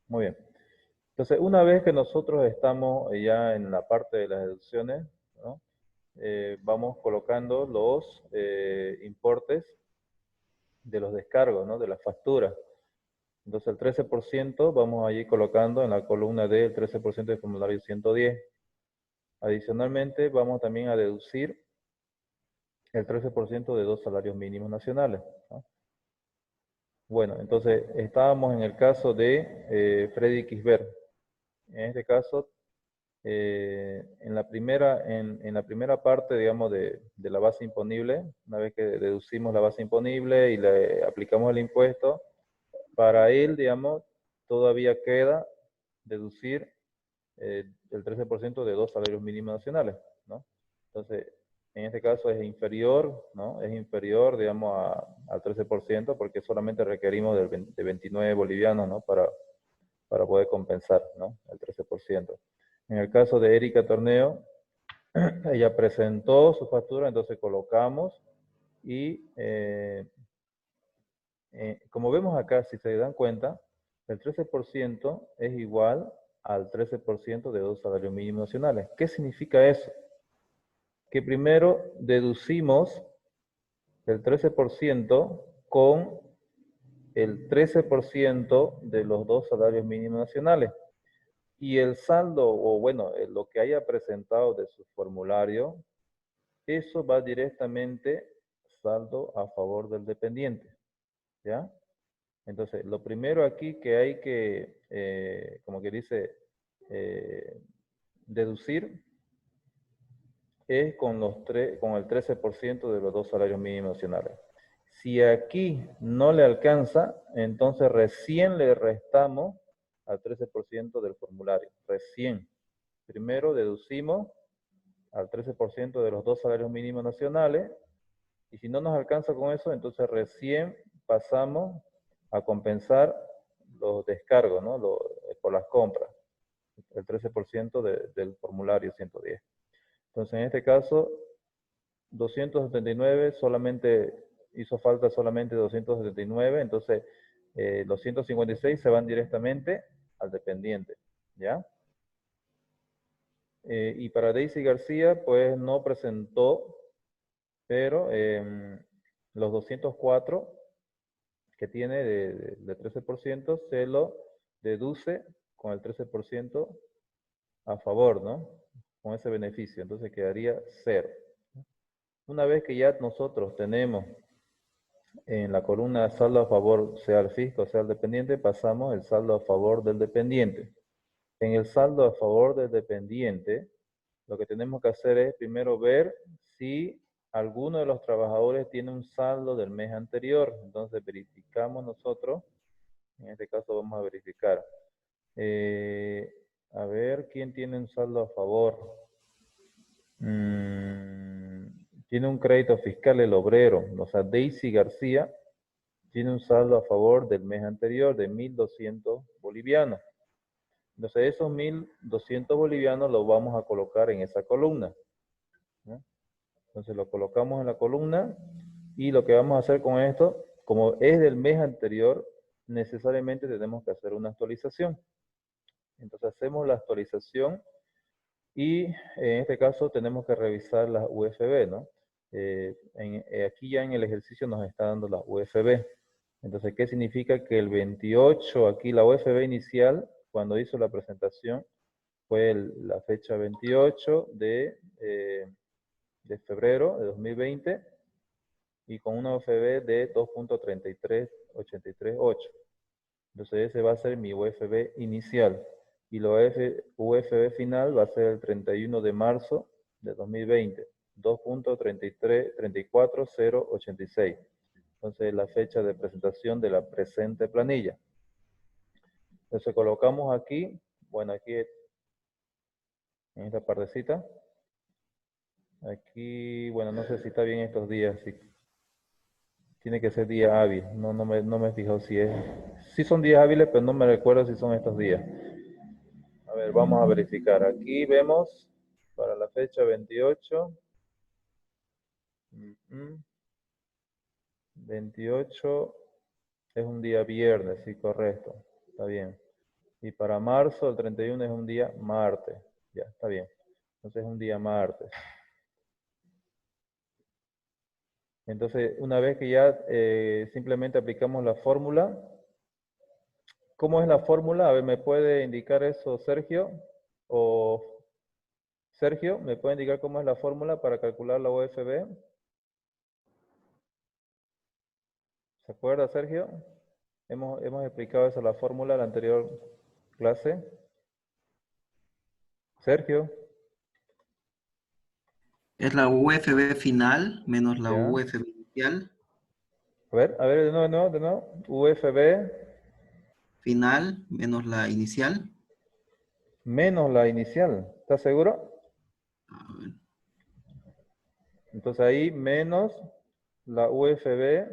Muy bien. Entonces, una vez que nosotros estamos ya en la parte de las deducciones, ¿no? Vamos colocando los importes de los descargos, ¿no? De las facturas. Entonces, el 13% vamos allí colocando en la columna D el 13% del formulario 110. Adicionalmente, vamos también a deducir el 13% de 2 salarios mínimos nacionales, ¿no? Bueno, entonces estábamos en el caso de Freddy Quisber. En este caso, en la primera parte, digamos, de la base imponible, una vez que deducimos la base imponible y le aplicamos el impuesto, para él, digamos, todavía queda deducir el 13% de 2 salarios mínimos nacionales, ¿no? Entonces, en este caso es inferior, ¿no? Es inferior, digamos, al 13% porque solamente requerimos de 29 bolivianos, ¿no? Para poder compensar, ¿no? El 13%. En el caso de Erika Torneo, ella presentó su factura, entonces colocamos y como vemos acá, si se dan cuenta, el 13% es igual al 13% de 2 salarios mínimos nacionales. ¿Qué significa eso? Que primero deducimos el 13% con el 13% de los 2 salarios mínimos nacionales. Y el saldo, o bueno, lo que haya presentado de su formulario, eso va directamente saldo a favor del dependiente, ¿ya? Entonces, lo primero aquí que hay que, como que dice, eh, deducir es con el 13% de los 2 salarios mínimos nacionales. Si aquí no le alcanza, entonces recién le restamos al 13% del formulario. Recién. Primero deducimos al 13% de los 2 salarios mínimos nacionales, y si no nos alcanza con eso, entonces recién pasamos a compensar los descargos, ¿no? Por las compras, el 13% del formulario 110. Entonces, en este caso, 279 solamente hizo falta solamente 279, entonces los 156 se van directamente al dependiente, ¿ya? Y para Daisy García, pues no presentó, pero los 204 que tiene de 13% se lo deduce con el 13% a favor, ¿no? Con ese beneficio, entonces quedaría 0. Una vez que ya nosotros tenemos en la columna saldo a favor, sea el fisco, sea el dependiente, pasamos el saldo a favor del dependiente. En el saldo a favor del dependiente, lo que tenemos que hacer es primero ver si alguno de los trabajadores tiene un saldo del mes anterior. Entonces verificamos nosotros, en este caso vamos a verificar. A ver, ¿quién tiene un saldo a favor? Tiene un crédito fiscal el obrero, o sea, Daisy García tiene un saldo a favor del mes anterior de 1.200 bolivianos. Entonces, esos 1.200 bolivianos los vamos a colocar en esa columna, ¿no? Entonces, lo colocamos en la columna y lo que vamos a hacer con esto, como es del mes anterior, necesariamente tenemos que hacer una actualización. Entonces, hacemos la actualización y en este caso tenemos que revisar las UFB, ¿no? Aquí ya en el ejercicio nos está dando las UFB. Entonces, ¿qué significa? Que el 28, aquí la UFB inicial, cuando hizo la presentación, fue la fecha 28 de febrero de 2020 y con una UFB de 2.33838. Entonces, ese va a ser mi UFB inicial. Y la UFB final va a ser el 31 de marzo de 2020, 2.3434086. Entonces, la fecha de presentación de la presente planilla. Entonces, colocamos aquí, bueno, aquí en esta partecita. Aquí, bueno, no sé si está bien estos días, si tiene que ser día hábil. No me he fijado si es. Sí son días hábiles, pero no me recuerdo si son estos días. A ver, vamos a verificar. Aquí vemos para la fecha 28. 28 es un día viernes, sí, correcto. Está bien. Y para marzo, el 31 es un día martes. Ya, está bien. Entonces es un día martes. Entonces, una vez que ya simplemente aplicamos la fórmula, ¿cómo es la fórmula? A ver, ¿me puede indicar eso, Sergio? O Sergio, ¿me puede indicar cómo es la fórmula para calcular la UFB? ¿Se acuerda, Sergio? Hemos explicado eso, la fórmula en la anterior clase. Sergio, Es la UFB final menos la ya. UFB inicial. A ver, de nuevo. UFB Final menos la inicial. menos la inicial. ¿Estás seguro? A ver, Entonces ahí menos la UFB,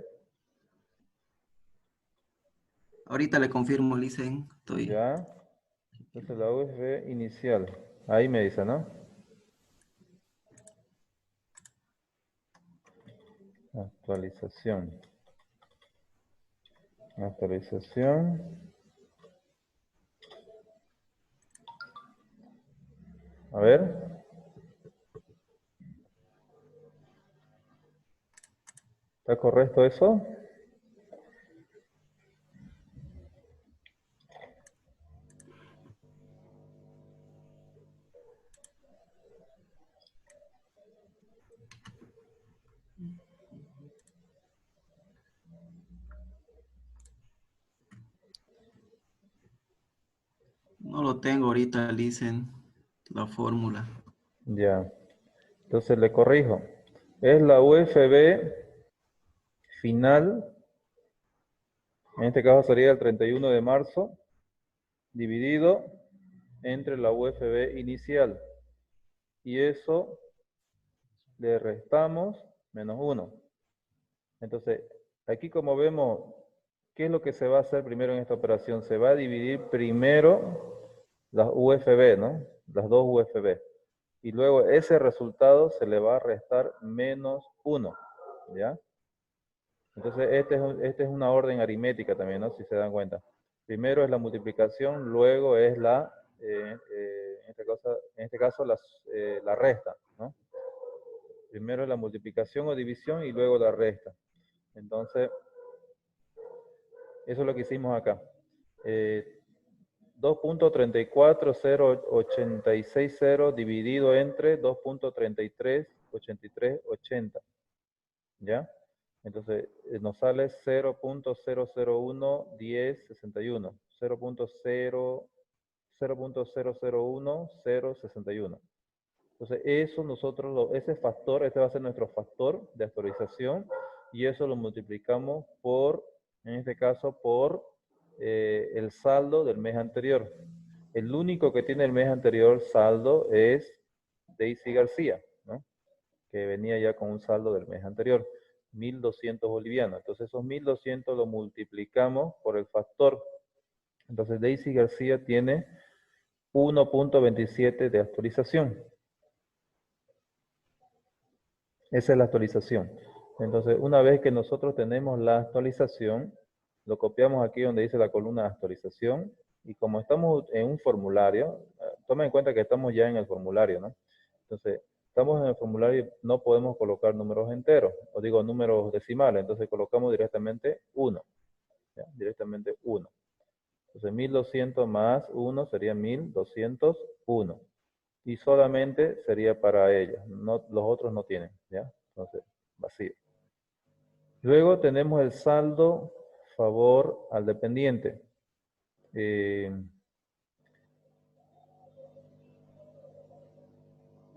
ahorita le confirmo, Lisen. Estoy. ya. Entonces la UFB inicial. Ahí me dice, ¿no? Actualización. Actualización. A ver. ¿Está correcto eso? No lo tengo ahorita, Lisen. La fórmula. Ya. Entonces le corrijo. Es la UFB final, en este caso sería el 31 de marzo, dividido entre la UFB inicial. Y eso le restamos menos 1. Entonces, aquí como vemos, ¿qué es lo que se va a hacer primero en esta operación? Se va a dividir primero las UFB, ¿no? Las dos UFB. Y luego ese resultado se le va a restar menos 1, ¿ya? Entonces, este es una orden aritmética también, ¿no? Si se dan cuenta. Primero es la multiplicación, luego es en este caso la resta, ¿no? Primero es la multiplicación o división y luego la resta. Entonces, eso es lo que hicimos acá. 2.34086 dividido entre 2.338380. ¿Ya? Entonces, nos sale 0.0011061. 0.001061. Entonces, eso nosotros, ese factor, este va a ser nuestro factor de actualización y eso lo multiplicamos por, en este caso, por el saldo del mes anterior. El único que tiene el mes anterior saldo es Daisy García, ¿no? Que venía ya con un saldo del mes anterior, 1.200 bolivianos. Entonces, esos 1.200 lo multiplicamos por el factor. Entonces, Daisy García tiene 1.27 de actualización. Esa es la actualización. Entonces, una vez que nosotros tenemos la actualización, lo copiamos aquí donde dice la columna de actualización. Y como estamos en un formulario, tomen en cuenta que estamos ya en el formulario, ¿no? Entonces, estamos en el formulario y no podemos colocar números enteros, o digo números decimales. Entonces, colocamos directamente 1. ¿Ya? Directamente 1. Entonces, 1.200 más 1 sería 1.201. Y solamente sería para ella. No, los otros no tienen, ¿ya? Entonces, vacío. Luego tenemos el saldo favor al dependiente.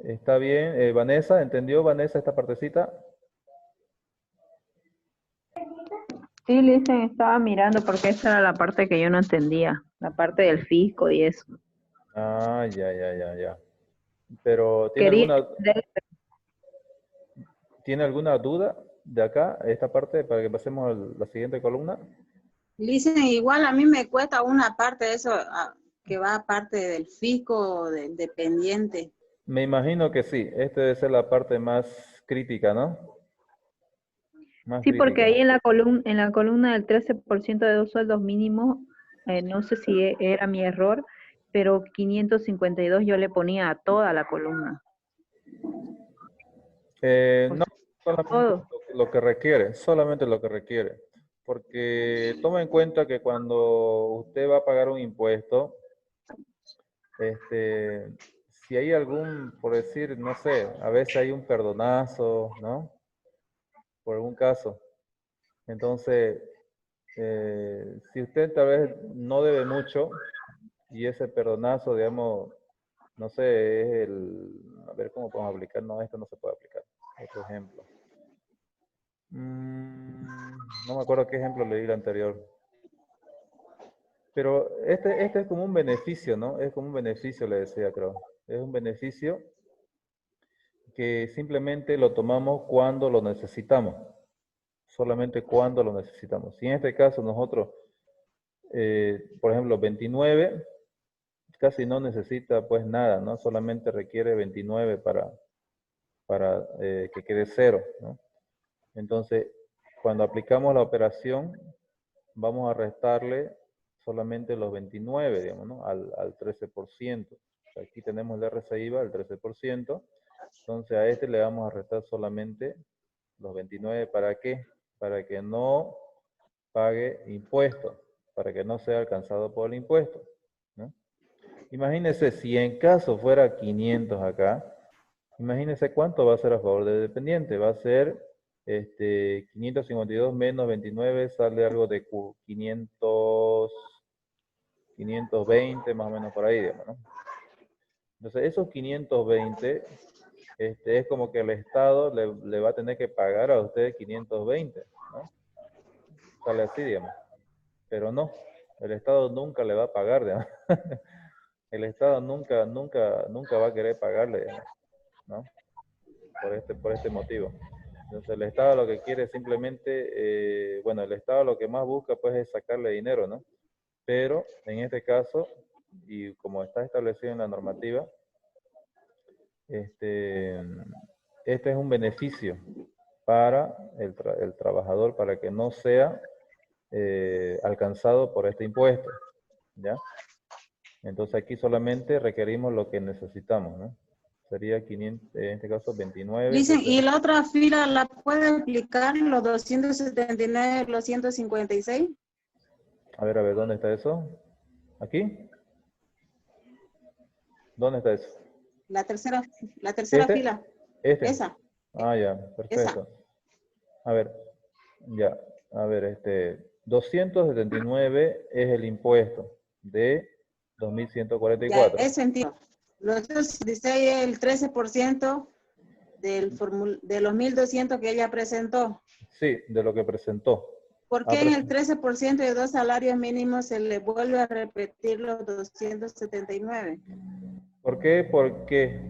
Está bien. Vanessa, ¿entendió Vanessa esta partecita? Sí, Listen, estaba mirando porque esa era la parte que yo no entendía, la parte del fisco y eso. Ah, ya. Pero, Quería entender. ¿tiene alguna duda de acá, esta parte, para que pasemos a la siguiente columna? Dicen, igual a mí me cuesta una parte de eso que va aparte del fisco o del dependiente. Me imagino que sí. Esta debe ser la parte más crítica, ¿no? Más Sí, porque crítica. ahí en la columna del 13% de dos sueldos mínimos, no sé si era mi error, pero 552 yo le ponía a toda la columna. O No, sea, solamente todo. lo que requiere, solamente lo que requiere. Porque toma en cuenta que cuando usted va a pagar un impuesto, si hay algún, por decir, no sé, a veces hay un perdonazo, ¿no? Por algún caso. Entonces, si usted tal vez no debe mucho y ese perdonazo, digamos, no sé, es a ver cómo podemos aplicar, no, esto no se puede aplicar. Otro ejemplo. No me acuerdo qué ejemplo le di el anterior. Pero este es como un beneficio, ¿no? Es como un beneficio, le decía, creo. Es un beneficio que simplemente lo tomamos cuando lo necesitamos. Solamente cuando lo necesitamos. Si en este caso nosotros, por ejemplo, 29, casi no necesita pues nada, ¿no? Solamente requiere 29 para que quede 0, ¿no? Entonces, cuando aplicamos la operación, vamos a restarle solamente los 29, digamos, ¿no? Al 13%. O sea, aquí tenemos el RCIVA, el 13%. Entonces, a este le vamos a restar solamente los 29. ¿Para qué? Para que no pague impuestos, para que no sea alcanzado por el impuesto, ¿no? Imagínese si en caso fuera 500 acá, imagínese cuánto va a ser a favor del dependiente. Va a ser 552 menos 29, sale algo de 520 más o menos por ahí, digamos, ¿no? Entonces, esos 520 es como que el Estado le va a tener que pagar a usted 520, ¿no? Sale así, digamos. Pero no, el Estado nunca le va a pagar, digamos. El Estado nunca va a querer pagarle, digamos, ¿no? Por este motivo. Entonces el Estado lo que quiere es simplemente, bueno, el Estado lo que más busca pues es sacarle dinero, ¿no? Pero en este caso, y como está establecido en la normativa, este es un beneficio para el trabajador para que no sea alcanzado por este impuesto, ¿ya? Entonces aquí solamente requerimos lo que necesitamos, ¿no? Sería 500, en este caso 29. Dicen, Entonces, ¿y la otra fila la puede aplicar los 279, los 156? a ver, ¿dónde está eso? ¿Aquí? ¿Dónde está eso? La tercera ¿Este? fila, ¿Este? esa, Ah, ya, esa. perfecto. A ver, ya, a ver, 279 es el impuesto de Ya 2144. es sentido. Los 216 es el 13% de los 1.200 que ella presentó. Sí, de lo que presentó. ¿Por Ah, qué en el 13% de dos salarios mínimos se le vuelve a repetir los 279? ¿Por qué?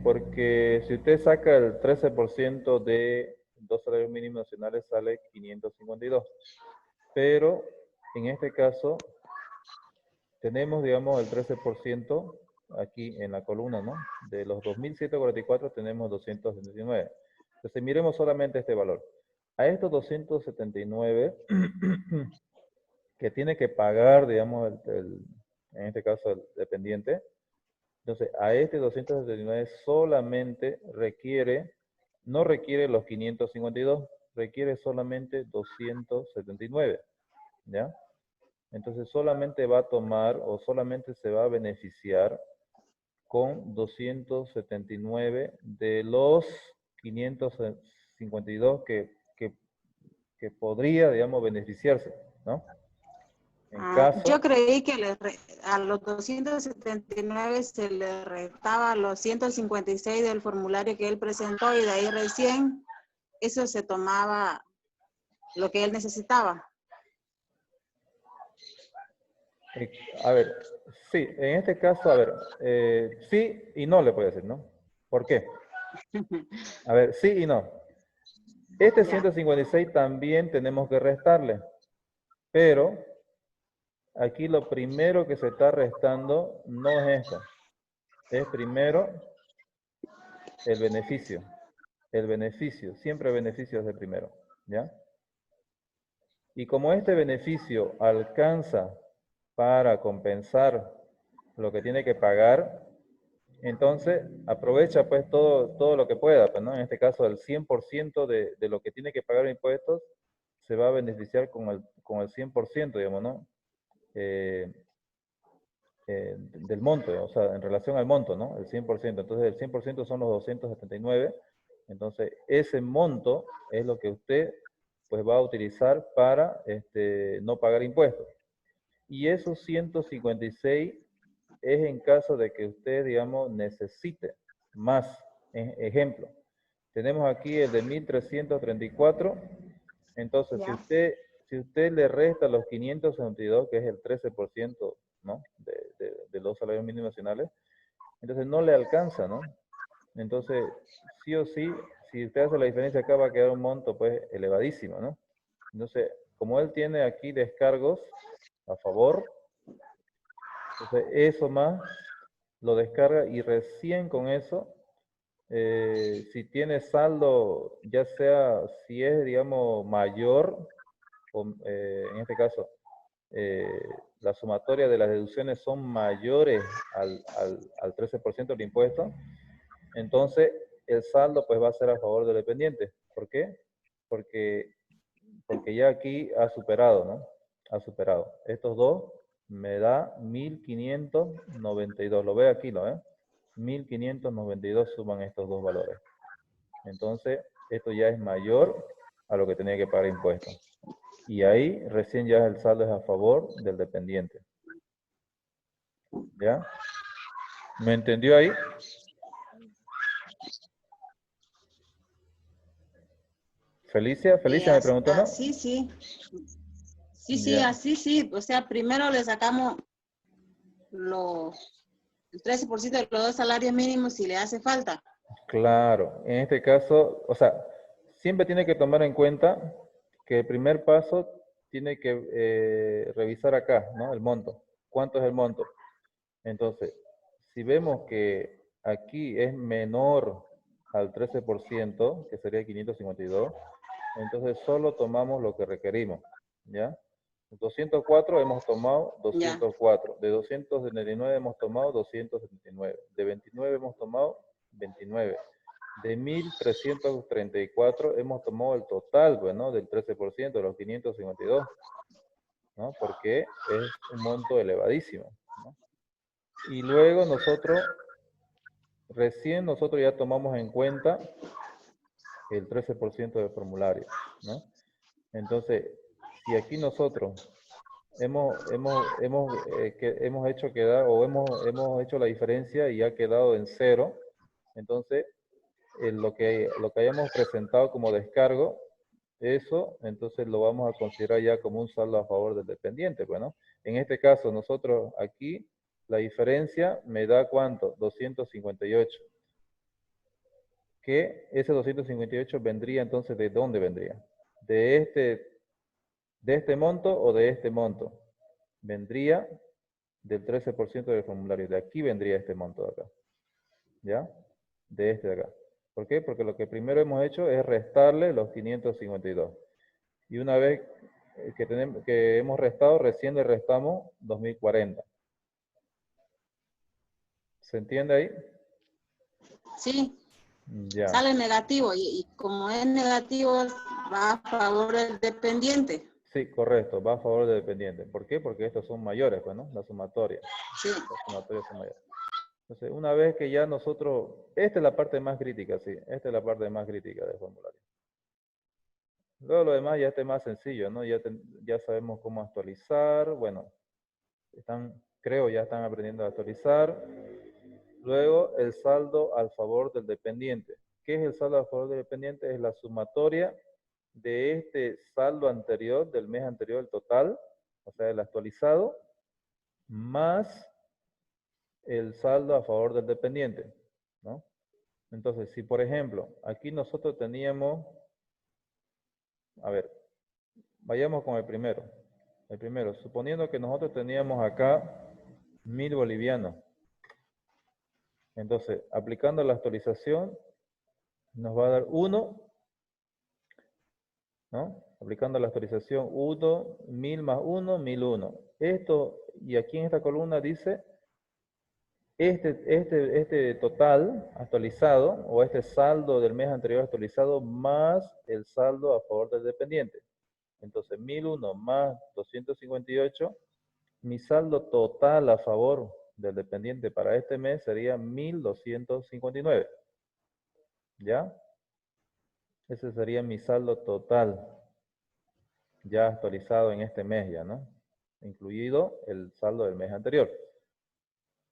Porque si usted saca el 13% de dos salarios mínimos nacionales sale 552. Pero en este caso tenemos, digamos, el 13% aquí en la columna, ¿no? De los 2.144 tenemos 279. Entonces miremos solamente este valor. A estos 279 que tiene que pagar, digamos, en este caso el dependiente, entonces, a este 279 solamente no requiere los 552, requiere solamente 279, ¿ya? Entonces, solamente va a tomar o solamente se va a beneficiar con 279 de los 552 que podría, digamos, beneficiarse, ¿no? En Yo caso, creí que a los 279 se le restaba los 156 del formulario que él presentó y de ahí recién eso se tomaba lo que él necesitaba. a ver, sí, en este caso, a ver, sí y no le puedo decir, ¿no? ¿Por qué? A ver, sí y no. Este Ya. 156 también tenemos que restarle, pero aquí lo primero que se está restando no es esto. Es primero el beneficio. El beneficio, siempre beneficio es el primero, ¿ya? Y como este beneficio alcanza para compensar lo que tiene que pagar, entonces aprovecha pues todo lo que pueda, pues, ¿no? En este caso el 100% de lo que tiene que pagar impuestos se va a beneficiar con el 100%, digamos, ¿no? Del monto, o sea, en relación al monto, ¿no? El 100%. Entonces el 100% son los 279. Entonces ese monto es lo que usted pues va a utilizar para no pagar impuestos. Y esos 156 es en caso de que usted, digamos, necesite más. Ejemplo, tenemos aquí el de 1.334. Entonces, Ya. si usted le resta los 562, que es el 13%, ¿no? de los salarios mínimos nacionales, entonces no le alcanza, ¿no? Entonces, sí o sí, si usted hace la diferencia acá, va a quedar un monto, pues, elevadísimo, ¿no? Entonces, como él tiene aquí descargos a favor, entonces eso más lo descarga y recién con eso, si tiene saldo, ya sea si es, digamos, mayor, o, en este caso, la sumatoria de las deducciones son mayores al 13% del impuesto, entonces el saldo pues va a ser a favor del dependiente. ¿Por qué? Porque ya aquí ha superado, ¿no? Ha superado. Estos dos me da 1.592. Lo ve aquí, ¿no? 1.592 suman estos dos valores. Entonces, esto ya es mayor a lo que tenía que pagar impuestos. Y ahí recién ya el saldo es a favor del dependiente. ¿Ya? ¿Me entendió ahí? Felicia me preguntó, ¿no? Así sí. Sí, Ya. así sí. O sea, primero le sacamos el 13% de los dos salarios mínimos si le hace falta. Claro, en este caso, o sea, siempre tiene que tomar en cuenta que el primer paso tiene que revisar acá, ¿no? El monto. ¿Cuánto es el monto? Entonces, si vemos que aquí es menor al 13%, que sería 552, entonces solo tomamos lo que requerimos, ¿ya? 204 hemos tomado Ya. 204, de 279 hemos tomado 279, de 29 hemos tomado 29, de 1.334 hemos tomado el total, pues, ¿no? Del 13%, de los 552, ¿no? Porque es un monto elevadísimo, ¿no? Y luego recién nosotros ya tomamos en cuenta el 13% del formulario, ¿no? Entonces, si aquí nosotros hemos hecho quedar, o hemos hecho la diferencia y ha quedado en cero, entonces lo que hayamos presentado como descargo, eso entonces lo vamos a considerar ya como un saldo a favor del dependiente, bueno. En este caso nosotros aquí la diferencia me da ¿cuánto? 258. Que ese 258 vendría entonces, ¿de dónde vendría? ¿De este monto o de este monto? Vendría del 13% del formulario. De aquí vendría este monto de acá. ¿Ya? De este de acá. ¿Por qué? Porque lo que primero hemos hecho es restarle los 552. Y una vez que hemos restado, recién le restamos 2040. ¿Se entiende ahí? Sí, Ya. sale negativo y como es negativo va a favor del dependiente. Sí, correcto, va a favor del dependiente. ¿Por qué? Porque estos son mayores, pues, ¿no? La sumatoria. Sí. Las sumatorias son mayores. Entonces, una vez que ya nosotros, esta es la parte más crítica, sí, esta es la parte más crítica del formulario. Luego lo demás ya está más sencillo, ¿no? Ya sabemos cómo actualizar, bueno, creo ya están aprendiendo a actualizar. Luego, el saldo al favor del dependiente. ¿Qué es el saldo a favor del dependiente? Es la sumatoria de este saldo anterior, del mes anterior, el total, o sea, el actualizado, más el saldo a favor del dependiente, ¿no? Entonces, si por ejemplo, aquí nosotros teníamos, a ver, vayamos con el primero. El primero, suponiendo que nosotros teníamos acá 1.000 bolivianos. Entonces, aplicando la actualización, nos va a dar 1, ¿no? Aplicando la actualización 1, 1.000 más 1, 1.001. Esto y aquí en esta columna dice este total actualizado o este saldo del mes anterior actualizado más el saldo a favor del dependiente. Entonces 1001 más 258, mi saldo total a favor del dependiente para este mes sería 1259. ¿Ya? Ese sería mi saldo total ya actualizado en este mes ya, ¿no? Incluido el saldo del mes anterior.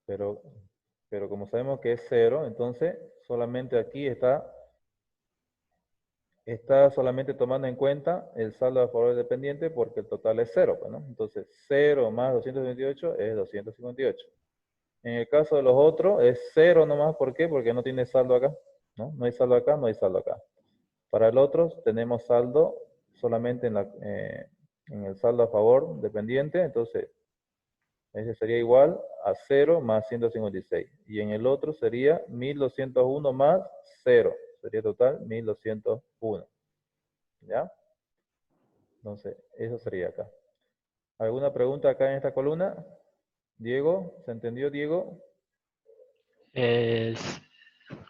Pero como sabemos que es cero, entonces solamente aquí está solamente tomando en cuenta el saldo a favor del dependiente porque el total es cero, pues, ¿no? Entonces 0 más 228 es 258. En el caso de los otros es cero nomás, ¿por qué? Porque no tiene saldo acá, ¿no? No hay saldo acá, no hay saldo acá. Para el otro tenemos saldo solamente en el saldo a favor dependiente, entonces ese sería igual a 0 más 156. Y en el otro sería 1201 más 0. Sería total 1201. ¿Ya? Entonces, eso sería acá. ¿Alguna pregunta acá en esta columna? Diego, ¿se entendió, Diego?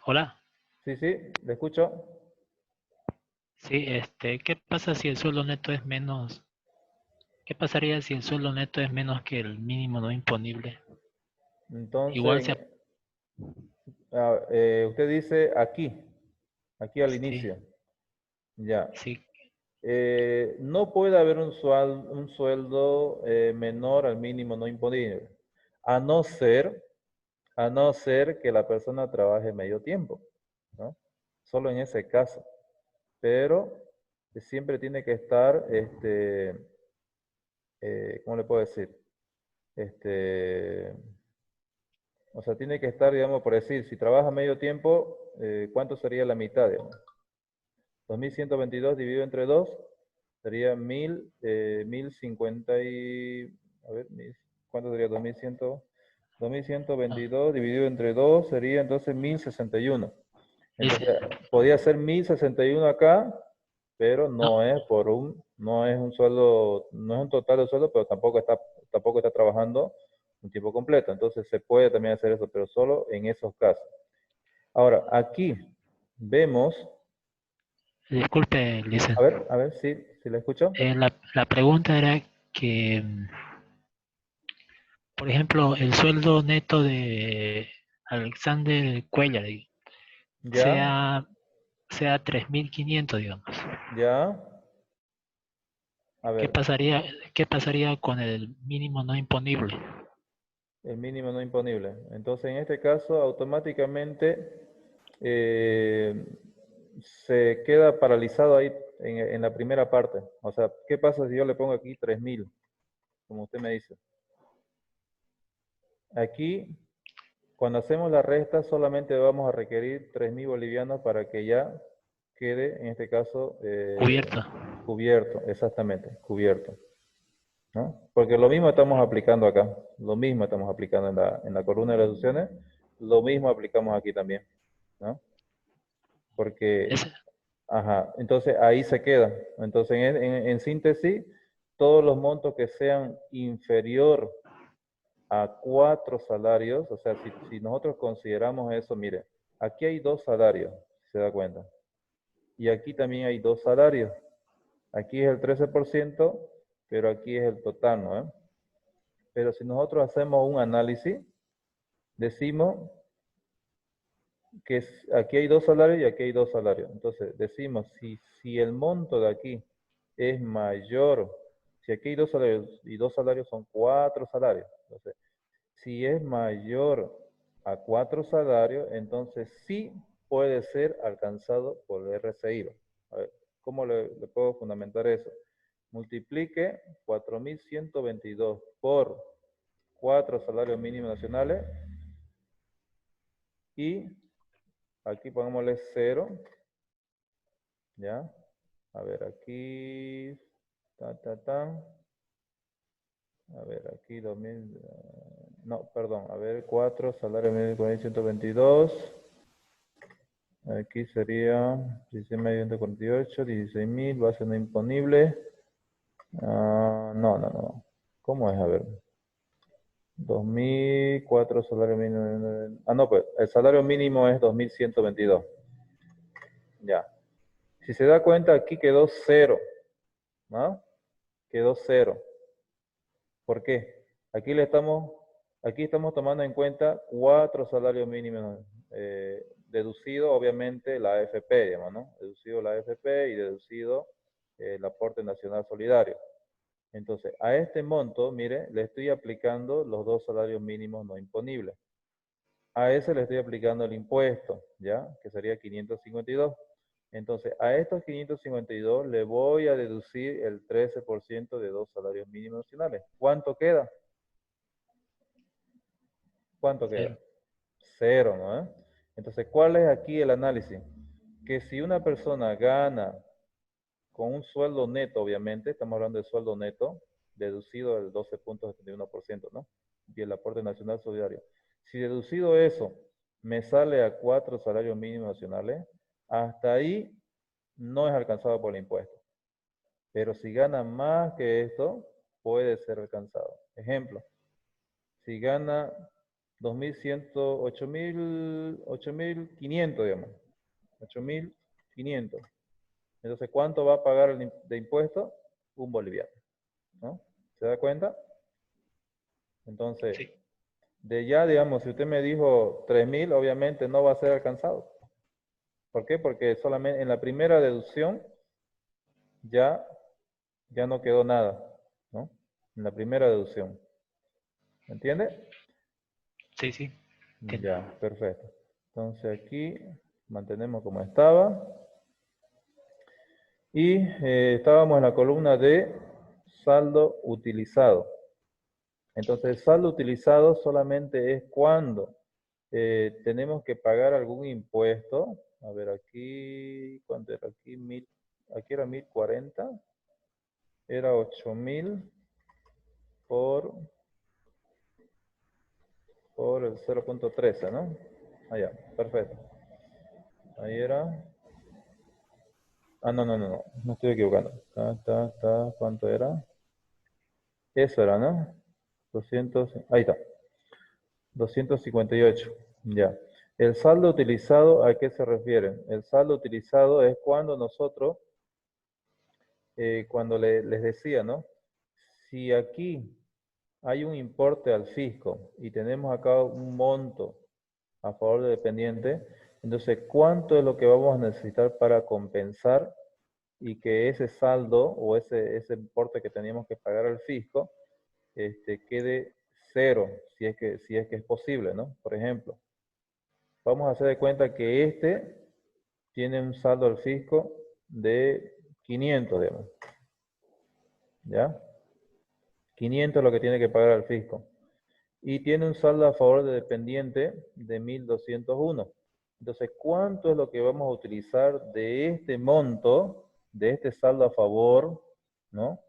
Hola. Sí, sí, le escucho. Sí, ¿qué pasa si el sueldo neto es menos? ¿Qué pasaría si el sueldo neto es menos que el mínimo no imponible? Igual Entonces, se... usted dice aquí al Sí, inicio. Ya. sí. No puede haber un sueldo menor al mínimo no imponible, a no ser que la persona trabaje medio tiempo, ¿no? Solo en ese caso. Pero siempre tiene que estar, ¿cómo le puedo decir? O sea, tiene que estar, digamos, por decir, si trabaja medio tiempo, ¿cuánto sería la mitad, digamos? 2122 dividido entre 2 sería 1050 y... A ver, ¿cuánto sería? 2122 dividido entre 2 sería entonces 1061. Entonces, podría ser 1061 acá, pero No, no es un sueldo, no es un total de sueldo, pero tampoco está trabajando un tiempo completo. Entonces, se puede también hacer eso, pero solo en esos casos. Ahora, aquí vemos, disculpe, Lisa. a ver, si la escucho. La pregunta era que, por ejemplo, el sueldo neto de Alexander Cuellar Ya, sea 3.500, digamos. ya, a ¿Qué ver, pasaría, qué pasaría con el mínimo no imponible? el mínimo no imponible. Entonces, en este caso, automáticamente se queda paralizado ahí en la primera parte. O sea, ¿qué pasa si yo le pongo aquí 3000? Como usted me dice. Aquí, cuando hacemos la resta, solamente vamos a requerir 3000 bolivianos para que ya quede, en este caso, Cubierto. cubierto, exactamente, cubierto. ¿No? Porque lo mismo estamos aplicando acá, lo mismo estamos aplicando en la columna de las opciones, lo mismo aplicamos aquí también, ¿no? Porque, Es- ajá, entonces ahí se queda. Entonces, en síntesis, todos los montos que sean inferior a 4 salarios, o sea, si nosotros consideramos eso, mire, aquí hay 2 salarios, si se da cuenta, y aquí también hay 2 salarios. Aquí es el 13%, pero aquí es el total, ¿no? Pero si nosotros hacemos un análisis, decimos que aquí hay 2 salarios y aquí hay 2 salarios. Entonces, decimos, si el monto de aquí es mayor, si aquí hay 2 salarios y 2 salarios son 4 salarios. Entonces, si es mayor a 4 salarios, entonces sí puede ser alcanzado por el RCI. A ver, ¿cómo le puedo fundamentar eso? Multiplique 4.122 por 4 salarios mínimos nacionales y aquí pongámosle 0, ¿ya? A ver, aquí, a ver, aquí 2000, no, perdón, a ver, 4, salario mínimo 4.122, aquí sería 16.148, 16.000, base no imponible, no, ¿cómo es? A ver, 2004 salario mínimo. Ah, no, pues el salario mínimo es 2122. Ya. Si se da cuenta, aquí quedó 0. ¿No? Quedó 0. ¿Por qué? Aquí estamos tomando en cuenta 4 salarios mínimos deducido, obviamente, la AFP, digamos, ¿no? Deducido la AFP y deducido el aporte nacional solidario. Entonces, a este monto, mire, le estoy aplicando los 2 salarios mínimos no imponibles. A ese le estoy aplicando el impuesto, ¿ya? Que sería 552. Entonces, a estos 552 le voy a deducir el 13% de 2 salarios mínimos nacionales. ¿Cuánto queda? ¿Cuánto queda? 0. 0, ¿no? Entonces, ¿cuál es aquí el análisis? Que si una persona gana con un sueldo neto, obviamente, estamos hablando de sueldo neto, deducido el 12.71%, ¿no? Y el aporte nacional solidario. Si deducido eso me sale a 4 salarios mínimos nacionales, hasta ahí no es alcanzado por el impuesto. Pero si gana más que esto, puede ser alcanzado. Ejemplo, si gana 8.500, digamos. 8.500. Entonces, ¿cuánto va a pagar de impuesto? Un boliviano, ¿no? ¿Se da cuenta? Entonces, Sí. de ya, digamos, si usted me dijo 3.000, obviamente no va a ser alcanzado. ¿Por qué? Porque solamente en la primera deducción ya no quedó nada, ¿no? En la primera deducción. ¿Me entiende? Sí, sí. Entiendo. Ya, perfecto. Entonces aquí mantenemos como estaba. Y estábamos en la columna de saldo utilizado. Entonces, el saldo utilizado solamente es cuando tenemos que pagar algún impuesto. A ver, aquí, ¿cuánto era? Aquí era 1040. Era 8.000 por el 0.13, ¿no? Allá, perfecto. Ahí era. Ah, no, me estoy equivocando. ¿Cuánto era? Eso era, ¿no? 200, ahí está. 258, ya. El saldo utilizado, ¿a qué se refiere? El saldo utilizado es cuando nosotros, cuando les decía, ¿no? Si aquí hay un importe al fisco y tenemos acá un monto a favor del dependiente, entonces, ¿cuánto es lo que vamos a necesitar para compensar y que ese saldo o ese importe que teníamos que pagar al fisco quede 0, si es que es posible, ¿no? Por ejemplo, vamos a hacer de cuenta que tiene un saldo al fisco de 500, digamos. ¿Ya? 500 es lo que tiene que pagar al fisco. Y tiene un saldo a favor de dependiente de 1.201. Entonces, ¿cuánto es lo que vamos a utilizar de este monto, de este saldo a favor, ¿no?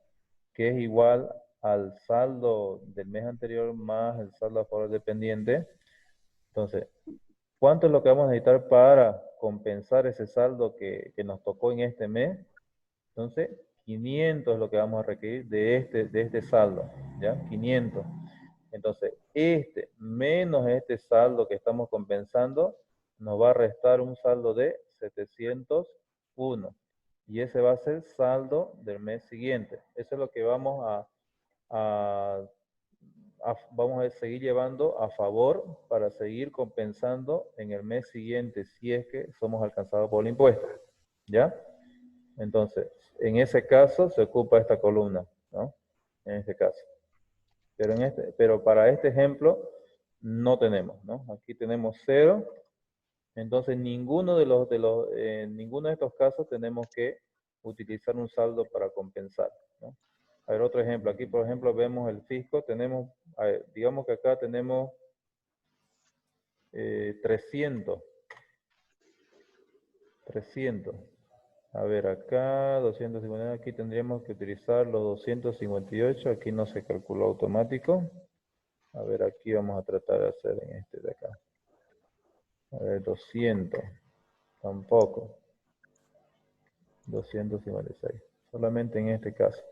Que es igual al saldo del mes anterior más el saldo a favor dependiente. Entonces, ¿cuánto es lo que vamos a necesitar para compensar ese saldo que nos tocó en este mes? Entonces, 500 es lo que vamos a requerir de este saldo, ¿ya? 500. Entonces, menos este saldo que estamos compensando, nos va a restar un saldo de 701. Y ese va a ser el saldo del mes siguiente. Eso es lo que vamos vamos a seguir llevando a favor para seguir compensando en el mes siguiente si es que somos alcanzados por el impuesto. ¿Ya? Entonces, en ese caso se ocupa esta columna, ¿no? En este caso. Pero para este ejemplo no tenemos, ¿no? Aquí tenemos 0. Entonces, ninguno de estos casos tenemos que utilizar un saldo para compensar, ¿no? A ver, otro ejemplo. Aquí, por ejemplo, vemos el fisco. Digamos que acá tenemos 300. A ver, acá 250. Aquí tendríamos que utilizar los 258. Aquí no se calculó automático. A ver, aquí vamos a tratar de hacer en este de acá. A ver, 200. Tampoco. 256. Solamente en este caso.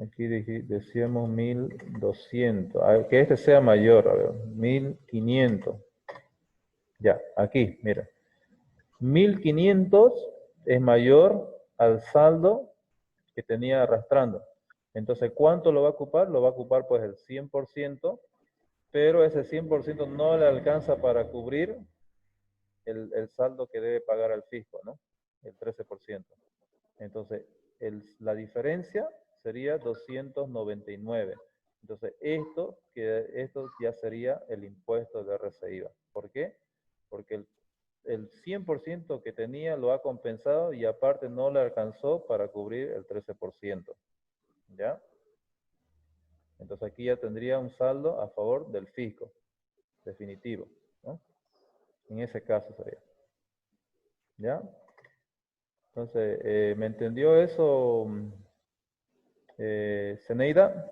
Aquí decíamos 1200. A ver, que este sea mayor, a ver, 1500. Ya, aquí, mira. 1500 es mayor al saldo que tenía arrastrando. Entonces, ¿cuánto lo va a ocupar? Lo va a ocupar pues el 100%, pero ese 100% no le alcanza para cubrir el saldo que debe pagar al fisco, ¿no? El 13%. Entonces, la diferencia sería 299. Entonces, esto ya sería el impuesto de RCIVA. ¿Por qué? Porque el 100% que tenía lo ha compensado y aparte no le alcanzó para cubrir el 13%. ¿Ya? Entonces aquí ya tendría un saldo a favor del fisco, definitivo, ¿no? En ese caso sería. ¿Ya? Entonces, ¿me entendió eso, Zeneida?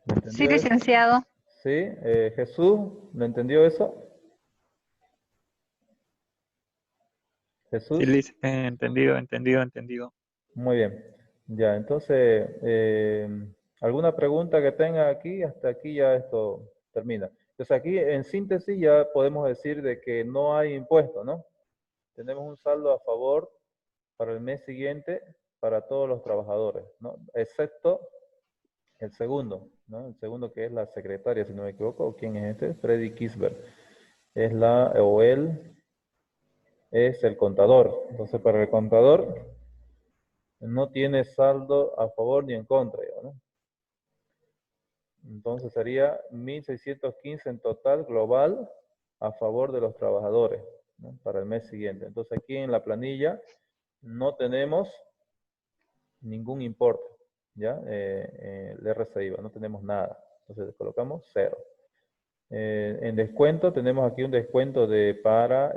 ¿Me Sí, entendió eso? licenciado. Sí. Jesús, ¿me entendió eso? Sí, Jesús. entendido. Muy bien. Ya, entonces, ¿alguna pregunta que tenga aquí? Hasta aquí ya esto termina. Entonces aquí, en síntesis, ya podemos decir de que no hay impuesto, ¿no? Tenemos un saldo a favor para el mes siguiente para todos los trabajadores, ¿no? Excepto el segundo, ¿no? El segundo que es la secretaria, si no me equivoco, ¿o quién es este? Freddy Kisber. O él es el contador. Entonces, para el contador no tiene saldo a favor ni en contra, ¿no? Entonces sería 1.615 en total global a favor de los trabajadores, ¿no? Para el mes siguiente. Entonces aquí en la planilla no tenemos ningún importe, ¿ya? El RCIVA, no tenemos nada. Entonces colocamos 0. En descuento tenemos aquí un descuento ¿para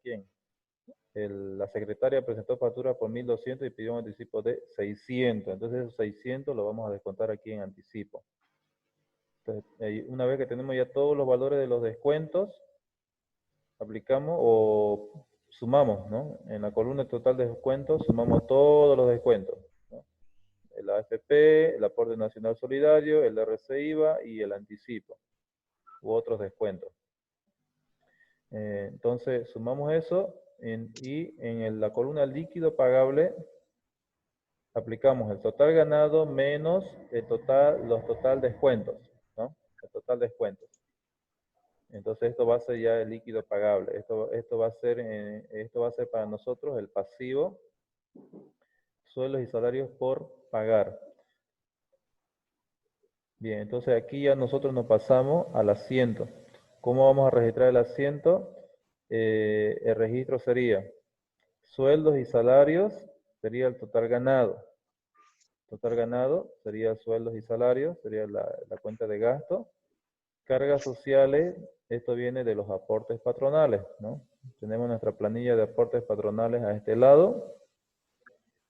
quién? La secretaria presentó factura por 1.200 y pidió un anticipo de 600. Entonces esos 600 lo vamos a descontar aquí en anticipo. Entonces, una vez que tenemos ya todos los valores de los descuentos, aplicamos o sumamos, ¿no? En la columna total de descuentos sumamos todos los descuentos, ¿no? El AFP, el aporte nacional solidario, el RCIVA y el anticipo u otros descuentos. Entonces sumamos eso y en la columna líquido pagable aplicamos el total ganado menos los total descuentos, ¿no? El total descuentos. Entonces esto va a ser ya el líquido pagable. Esto va a ser para nosotros el pasivo, sueldos y salarios por pagar. Bien, entonces aquí ya nosotros nos pasamos al asiento. ¿Cómo vamos a registrar el asiento? El registro sería sueldos y salarios, sería el total ganado. Total ganado sería sueldos y salarios, sería la cuenta de gasto. Cargas sociales, esto viene de los aportes patronales, ¿no? Tenemos nuestra planilla de aportes patronales a este lado,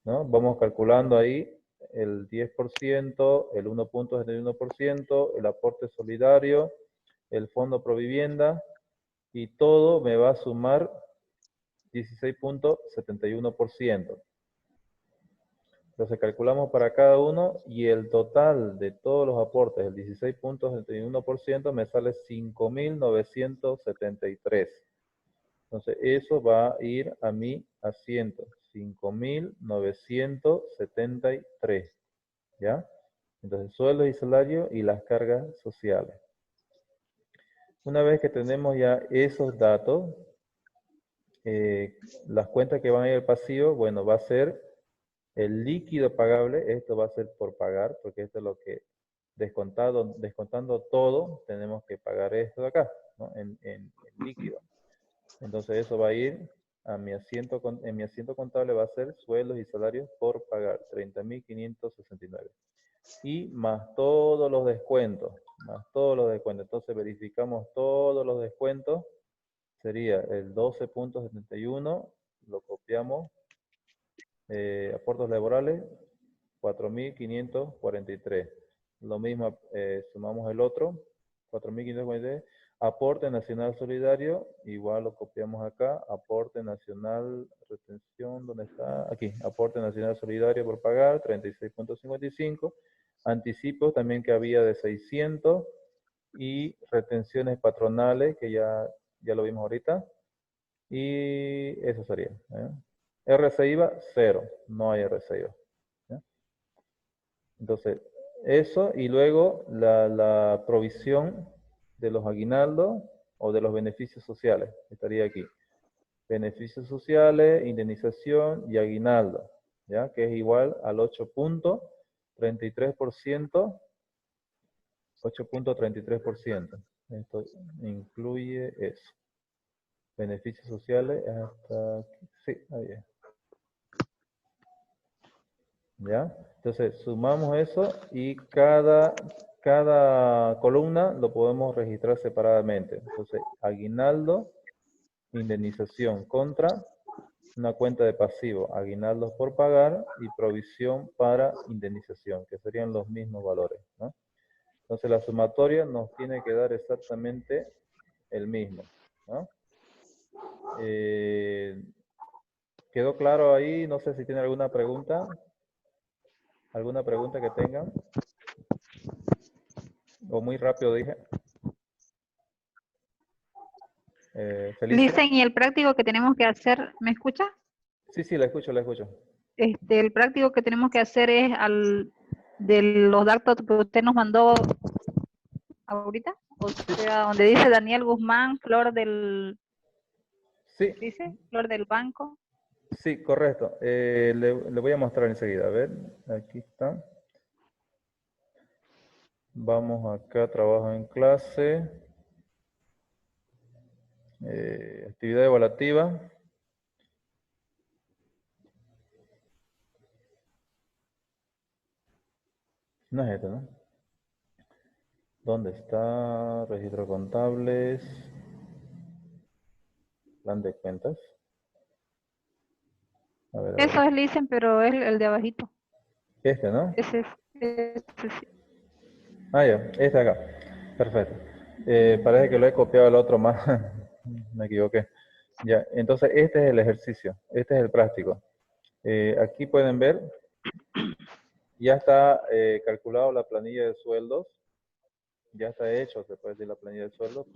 ¿no? Vamos calculando ahí el 10%, el 1.71%, el aporte solidario, el fondo provivienda, y todo me va a sumar 16.71%. Entonces calculamos para cada uno y el total de todos los aportes, el 16.71%, me sale 5.973. Entonces eso va a ir a mi asiento, 5.973. ¿Ya? Entonces sueldos y salario y las cargas sociales. Una vez que tenemos ya esos datos, las cuentas que van a ir al pasivo, bueno, va a ser el líquido pagable. Esto va a ser por pagar, porque esto es lo que, descontando todo, tenemos que pagar esto de acá, ¿no? En líquido. Entonces eso va a ir a mi asiento, en mi asiento contable va a ser sueldos y salarios por pagar, 30.569. Y más todos los descuentos, Entonces verificamos todos los descuentos. Sería el 12.71, lo copiamos, aportes laborales, 4.543. Lo mismo, sumamos el otro, 4.543, Aporte nacional solidario, igual lo copiamos acá. Aporte nacional, retención, ¿dónde está? Aquí, aporte nacional solidario por pagar, 36.55. Anticipos también que había de 600. Y retenciones patronales, que ya lo vimos ahorita. Y eso sería. RC IVA, 0. No hay RC IVA. Entonces, eso y luego la provisión de los aguinaldos o de los beneficios sociales. Estaría aquí. Beneficios sociales, indemnización y aguinaldo, ¿ya? Que es igual al 8.33%. 8.33%. Esto incluye eso. Beneficios sociales hasta aquí. Sí, ahí es. ¿Ya? Entonces, sumamos eso y cada columna lo podemos registrar separadamente. Entonces, aguinaldo, indemnización contra una cuenta de pasivo, aguinaldos por pagar y provisión para indemnización, que serían los mismos valores, ¿no? Entonces, la sumatoria nos tiene que dar exactamente el mismo, ¿no? ¿Quedó claro ahí? No sé si tiene alguna pregunta. ¿Alguna pregunta que tengan? ¿O muy rápido dije? Felicia. Listen, y el práctico que tenemos que hacer, ¿me escucha? Sí, la escucho, la escucho. El práctico que tenemos que hacer es de los datos que usted nos mandó ahorita, o sea, donde dice Daniel Guzmán, Flor del, Sí, dice, Flor del Banco. sí, correcto. Le voy a mostrar enseguida. A ver, aquí está. Vamos acá, trabajo en clase. Actividad evaluativa. No es esto, ¿no? ¿Dónde está? Registro contables. Plan de cuentas. A ver, Eso es Listen, pero es el de abajito. Este, ¿no? Ese sí. Ah, ya, este acá. Perfecto. Parece que lo he copiado el otro más. Me equivoqué. Ya, entonces este es el ejercicio. Este es el práctico. Aquí pueden ver, ya está calculado la planilla de sueldos. Ya está hecho, se puede decir, la planilla de sueldos,